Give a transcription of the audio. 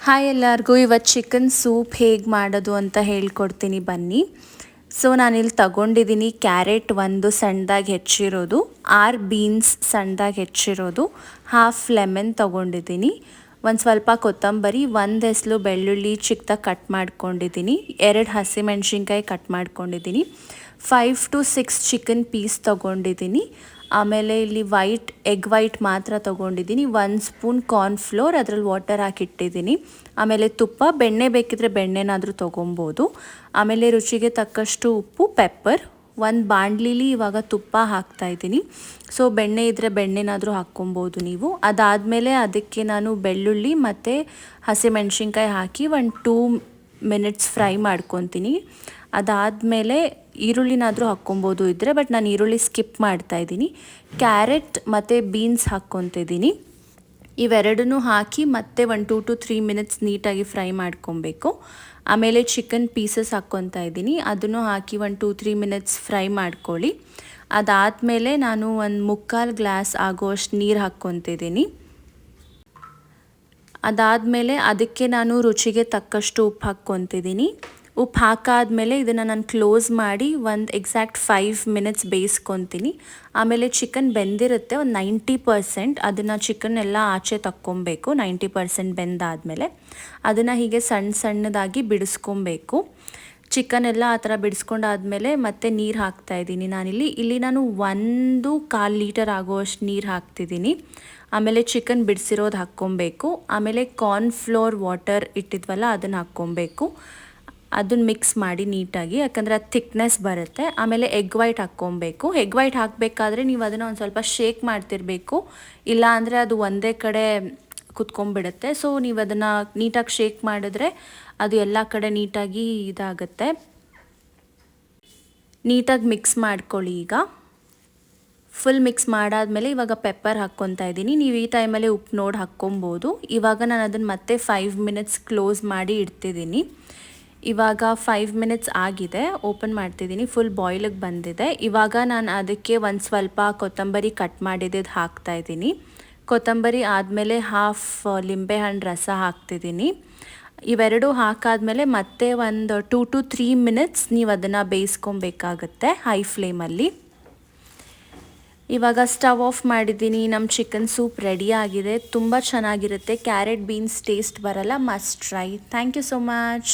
Hi ಎಲ್ಲರಿಗೂ ಇವತ್ತು chicken soup ಹೇಗೆ ಮಾಡೋದು ಅಂತ ಹೇಳ್ಕೊಡ್ತೀನಿ ಬನ್ನಿ. ಸೊ ನಾನಿಲ್ಲಿ ತಗೊಂಡಿದ್ದೀನಿ ಕ್ಯಾರೆಟ್ ಒಂದು ಸಣ್ಣದಾಗಿ ಹೆಚ್ಚಿರೋದು, 6 ಬೀನ್ಸ್ ಸಣ್ಣದಾಗಿ ಹೆಚ್ಚಿರೋದು, ಹಾಫ್ ಲೆಮನ್ ತಗೊಂಡಿದ್ದೀನಿ, ಒಂದು ಸ್ವಲ್ಪ ಕೊತ್ತಂಬರಿ, ಒಂದು ಎಸಳು ಬೆಳ್ಳುಳ್ಳಿ ಚಿಕ್ಕದಾಗಿ ಕಟ್ ಮಾಡ್ಕೊಂಡಿದ್ದೀನಿ, 2 ಹಸಿಮೆಣ್ಸಿನ್ಕಾಯಿ ಕಟ್ ಮಾಡ್ಕೊಂಡಿದ್ದೀನಿ, 5 to 6 ಚಿಕನ್ ಪೀಸ್ ತಗೊಂಡಿದ್ದೀನಿ. ಆಮೇಲೆ ಇಲ್ಲಿ ಎಗ್ ವೈಟ್ ಮಾತ್ರ ತೊಗೊಂಡಿದ್ದೀನಿ, 1 ಸ್ಪೂನ್ ಕಾರ್ನ್ಫ್ಲೋರ್, ಅದರಲ್ಲಿ ವಾಟರ್ ಹಾಕಿಟ್ಟಿದ್ದೀನಿ. ಆಮೇಲೆ ತುಪ್ಪ, ಬೆಣ್ಣೆ ಬೇಕಿದ್ರೆ ಬೆಣ್ಣೆನಾದರೂ ತೊಗೊಬೋದು. ಆಮೇಲೆ ರುಚಿಗೆ ತಕ್ಕಷ್ಟು ಉಪ್ಪು, ಪೆಪ್ಪರ್. ಒಂದು ಬಾಣಲಿಲಿ ಇವಾಗ ತುಪ್ಪ ಹಾಕ್ತಾಯಿದ್ದೀನಿ. ಸೊ ಬೆಣ್ಣೆ ಇದ್ದರೆ ಬೆಣ್ಣೆನಾದರೂ ಹಾಕ್ಕೊಬೋದು ನೀವು. ಅದಾದಮೇಲೆ ಅದಕ್ಕೆ ನಾನು ಬೆಳ್ಳುಳ್ಳಿ ಮತ್ತು ಹಸಿಮೆಣ್ಸಿನ್ಕಾಯಿ ಹಾಕಿ 1-2 ಮಿನಿಟ್ಸ್ ಫ್ರೈ ಮಾಡ್ಕೊತೀನಿ. ಅದಾದಮೇಲೆ ಈರುಳ್ಳಿನಾದರೂ ಹಾಕ್ಕೊಬೋದು ಇದ್ದರೆ, ಬಟ್ ನಾನು ಈರುಳ್ಳಿ ಸ್ಕಿಪ್ ಮಾಡ್ತಾಯಿದ್ದೀನಿ. ಕ್ಯಾರೆಟ್ ಮತ್ತು ಬೀನ್ಸ್ ಹಾಕ್ಕೊತಿದ್ದೀನಿ. ಇವೆರಡನ್ನೂ ಹಾಕಿ ಮತ್ತೆ 1-2 to 3 ಮಿನಿಟ್ಸ್ ನೀಟಾಗಿ ಫ್ರೈ ಮಾಡ್ಕೊಬೇಕು. ಆಮೇಲೆ ಚಿಕನ್ ಪೀಸಸ್ ಹಾಕ್ಕೊತಾ ಇದ್ದೀನಿ, ಅದನ್ನು ಹಾಕಿ 1-2-3 ಮಿನಿಟ್ಸ್ ಫ್ರೈ ಮಾಡ್ಕೊಳ್ಳಿ. ಅದಾದಮೇಲೆ ನಾನು 1/4 ಗ್ಲಾಸ್ ಆಗೋಷ್ಟು ನೀರು ಹಾಕ್ಕೊತಿದ್ದೀನಿ. ಅದಾದಮೇಲೆ ಅದಕ್ಕೆ ನಾನು ರುಚಿಗೆ ತಕ್ಕಷ್ಟು ಉಪ್ಪು ಹಾಕ್ಕೊತಿದ್ದೀನಿ. ಉಪ್ಪು ಹಾಕಾದ್ಮೇಲೆ ಇದನ್ನು ನಾನು ಕ್ಲೋಸ್ ಮಾಡಿ ಎಕ್ಸಾಕ್ಟ್ 5 ಮಿನಿಟ್ಸ್ ಬೇಯಿಸ್ಕೊತೀನಿ. ಆಮೇಲೆ ಚಿಕನ್ ಬೆಂದಿರುತ್ತೆ ಒಂದು 90%, ಅದನ್ನು ಚಿಕನ್ ಎಲ್ಲ ಆಚೆ ತಕ್ಕೊಬೇಕು. 90% ಬೆಂದಾದಮೇಲೆ ಅದನ್ನು ಹೀಗೆ ಸಣ್ಣದಾಗಿ ಬಿಡಿಸ್ಕೊಬೇಕು. ಚಿಕನ್ ಎಲ್ಲ ಆ ಥರ ಬಿಡಿಸ್ಕೊಂಡಾದ್ಮೇಲೆ ಮತ್ತೆ ನೀರು ಹಾಕ್ತಾಯಿದ್ದೀನಿ. ಇಲ್ಲಿ ನಾನು 1.25 ಲೀಟರ್ ಆಗೋಷ್ಟು ನೀರು ಹಾಕ್ತಿದ್ದೀನಿ. ಆಮೇಲೆ ಚಿಕನ್ ಬಿಡಿಸಿರೋದು ಹಾಕ್ಕೊಬೇಕು. ಆಮೇಲೆ ಕಾರ್ನ್ಫ್ಲೋರ್ ವಾಟರ್ ಇಟ್ಟಿದ್ವಲ್ಲ ಅದನ್ನು ಹಾಕ್ಕೊಬೇಕು. ಅದನ್ನು ಮಿಕ್ಸ್ ಮಾಡಿ ನೀಟಾಗಿ, ಯಾಕಂದರೆ ಅದು ಥಿಕ್ನೆಸ್ ಬರುತ್ತೆ. ಆಮೇಲೆ ಎಗ್ ವೈಟ್ ಹಾಕ್ಕೊಬೇಕು. ಎಗ್ ವೈಟ್ ಹಾಕಬೇಕಾದ್ರೆ ನೀವು ಅದನ್ನು ಒಂದು ಸ್ವಲ್ಪ ಶೇಕ್ ಮಾಡ್ತಿರಬೇಕು, ಇಲ್ಲ ಅಂದರೆ ಅದು ಒಂದೇ ಕಡೆ ಕುತ್ಕೊಂಡ್ಬಿಡುತ್ತೆ. ಸೊ ನೀವು ಅದನ್ನು ನೀಟಾಗಿ ಶೇಕ್ ಮಾಡಿದ್ರೆ ಅದು ಎಲ್ಲ ಕಡೆ ನೀಟಾಗಿ ಇದಾಗುತ್ತೆ. ನೀಟಾಗಿ ಮಿಕ್ಸ್ ಮಾಡ್ಕೊಳ್ಳಿ. ಈಗ ಫುಲ್ ಮಿಕ್ಸ್ ಮಾಡಾದಮೇಲೆ ಇವಾಗ ಪೆಪ್ಪರ್ ಹಾಕ್ಕೊತಾ ಇದ್ದೀನಿ. ನೀವು ಈ ಟೈಮಲ್ಲಿ ಉಪ್ಪು ನೋಡಿ ಹಾಕ್ಕೊಬೋದು. ಇವಾಗ ನಾನು ಅದನ್ನು ಮತ್ತೆ 5 ಮಿನಿಟ್ಸ್ ಕ್ಲೋಸ್ ಮಾಡಿ ಇಡ್ತಿದ್ದೀನಿ. ಇವಾಗ 5 ಮಿನಿಟ್ಸ್ ಆಗಿದೆ, ಓಪನ್ ಮಾಡ್ತಿದ್ದೀನಿ. ಫುಲ್ ಬಾಯ್ಲಿಗೆ ಬಂದಿದೆ. ಇವಾಗ ನಾನು ಅದಕ್ಕೆ ಒಂದು ಸ್ವಲ್ಪ ಕೊತ್ತಂಬರಿ ಕಟ್ ಮಾಡಿದ್ದು ಹಾಕ್ತಾಯಿದ್ದೀನಿ. ಕೊತ್ತಂಬರಿ ಆದಮೇಲೆ ಹಾಫ್ ಲಿಂಬೆಹಣ್ಣು ರಸ ಹಾಕ್ತಿದ್ದೀನಿ. ಇವೆರಡು ಹಾಕಾದ್ಮೇಲೆ ಮತ್ತೆ ಒಂದು 2 to 3 ಮಿನಿಟ್ಸ್ ನೀವು ಅದನ್ನು ಬೇಯಿಸ್ಕೊಬೇಕಾಗತ್ತೆ ಹೈ ಫ್ಲೇಮಲ್ಲಿ. ಇವಾಗ ಸ್ಟವ್ ಆಫ್ ಮಾಡಿದ್ದೀನಿ. ನಮ್ಮ ಚಿಕನ್ ಸೂಪ್ ರೆಡಿ ಆಗಿದೆ. ತುಂಬ ಚೆನ್ನಾಗಿರುತ್ತೆ. ಕ್ಯಾರೆಟ್ ಬೀನ್ಸ್ ಟೇಸ್ಟ್ ಬರಲ್ಲ, must try. Thank you so much.